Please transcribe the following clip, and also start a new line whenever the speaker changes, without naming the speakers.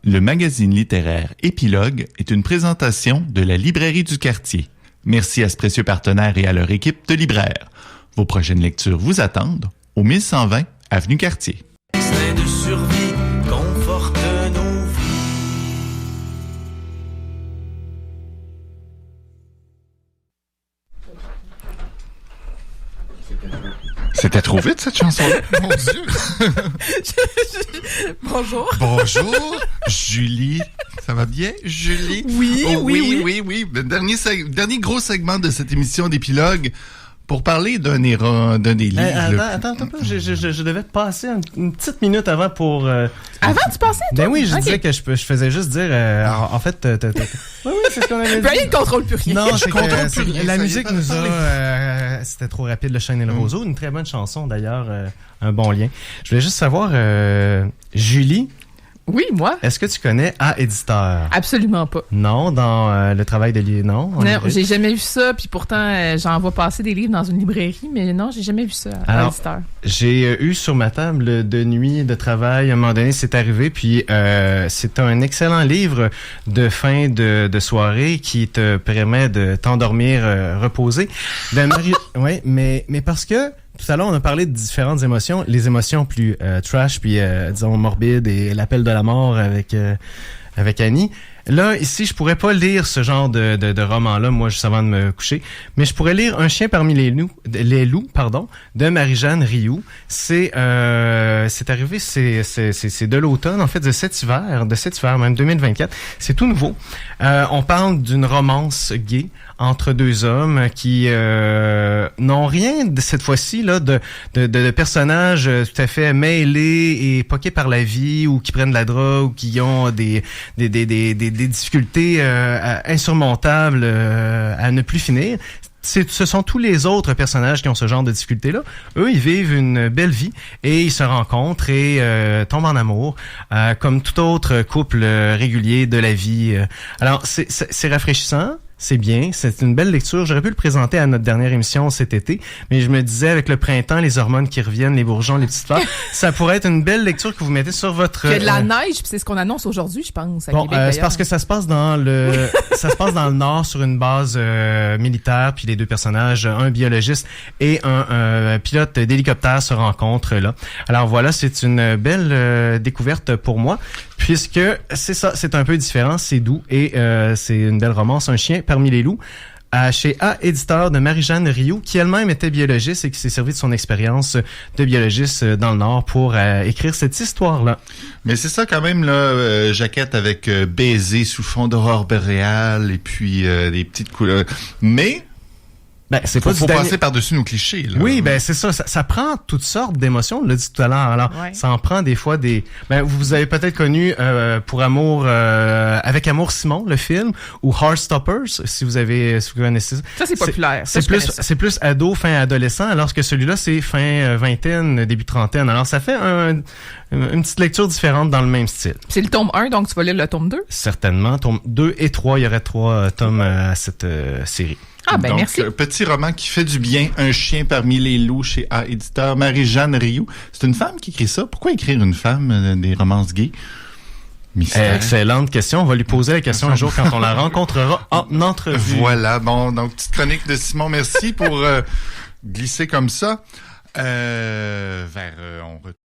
Le magazine littéraire Épilogue est une présentation de la Librairie du Quartier. Merci à ce précieux partenaire et à leur équipe de libraires. Vos prochaines lectures vous attendent au 1120 Avenue Cartier.
Instinct de survie conforte nos vies.
C'était trop vite, cette chanson-là. Mon Dieu.
Bonjour.
Bonjour, Julie. Ça va bien, Julie?
Oui,
oh,
oui.
Oui. Le dernier gros segment de cette émission d'Épilogue pour parler d'un des livres.
Attends un peu. Je devais te passer une petite minute avant pour...
Avant, tu pensais, toi?
Ben oui, je disais que je faisais juste dire... en fait... Oui, c'est ce qu'on avait dit.
Brian ne contrôle plus rien.
Non,
je contrôle plus rien.
La
Ça
musique
y est,
nous
parlez.
a... C'était trop rapide, Le Chêne et le Roseau. Une très bonne chanson, d'ailleurs. Un bon lien. Je voulais juste savoir, Julie,
Oui, moi?
est-ce que tu connais A-Éditeur?
Absolument pas.
Non, dans le travail de livre, non?
Non, j'ai jamais vu ça, puis pourtant, j'en vois passer des livres dans une librairie, mais non, j'ai jamais vu ça à
Alors,
l'éditeur.
J'ai eu sur ma table de nuit de travail, à un moment donné, c'est arrivé, puis c'est un excellent livre de fin de soirée qui te permet de t'endormir reposé. Oui, mais parce que tout à l'heure, on a parlé de différentes émotions, les émotions plus trash, puis disons morbides, et l'appel de la mort avec Annie. Là, ici, je pourrais pas lire ce genre de roman-là, moi, juste avant de me coucher, mais je pourrais lire Un chien parmi les loups, de Marie-Jeanne Rioux. C'est arrivé, c'est de l'automne, en fait, de cet hiver, même 2024. C'est tout nouveau. On parle d'une romance gay entre deux hommes qui n'ont rien de cette fois-ci là de personnages tout à fait mêlés et poqués par la vie ou qui prennent de la drogue ou qui ont des difficultés insurmontables à ne plus finir. Ce sont tous les autres personnages qui ont ce genre de difficultés-là. Eux, ils vivent une belle vie et ils se rencontrent et tombent en amour, comme tout autre couple régulier de la vie. Alors, c'est rafraîchissant. C'est bien, c'est une belle lecture. J'aurais pu le présenter à notre dernière émission cet été, mais je me disais, avec le printemps, les hormones qui reviennent, les bourgeons, les petites fleurs, ça pourrait être une belle lecture que vous mettez sur votre...
Il y a de la neige, puis c'est ce qu'on annonce aujourd'hui, je pense, à
Bon,
Québec,
c'est parce que ça se passe dans le nord sur une base militaire, puis les deux personnages, un biologiste et un pilote d'hélicoptère se rencontrent là. Alors voilà, c'est une belle découverte pour moi, puisque c'est ça, c'est un peu différent, c'est doux et c'est une belle romance, Un chien parmi les loups. Chez A-Éditeur de Marie-Jeanne Rioux, qui elle-même était biologiste et qui s'est servi de son expérience de biologiste dans le Nord pour écrire cette histoire-là.
Mais c'est ça quand même, là, jaquette avec baiser sous fond d'aurore boréale et puis des petites couleurs. Mais...
Ben, c'est pas
faut passer par-dessus nos clichés, là.
Oui, ben c'est ça. Ça prend toutes sortes d'émotions, on l'a dit tout à l'heure. Alors,
ouais.
Ça en prend des fois des... Ben, vous avez peut-être connu Pour amour... Avec Amour Simon, le film, ou Heartstoppers, si vous connaissez ça.
Ça, c'est populaire.
C'est plus ado, fin adolescent, alors que celui-là, c'est fin vingtaine, début trentaine. Alors, ça fait une petite lecture différente dans le même style.
C'est le tome 1, donc tu vas lire le tome 2?
Certainement. Tome 2 et 3, il y aurait 3 tomes à cette série.
Ah, ben
Donc,
merci.
petit roman qui fait du bien, Un chien parmi les loups chez A-Éditeur, Marie-Jeanne Rioux. C'est une femme qui écrit ça. Pourquoi écrire une femme des romances gays? Mystère.
Excellente question. On va lui poser la question un jour quand on la rencontrera en entrevue.
Voilà. Bon, donc, petite chronique de Simon. Merci pour glisser comme ça. On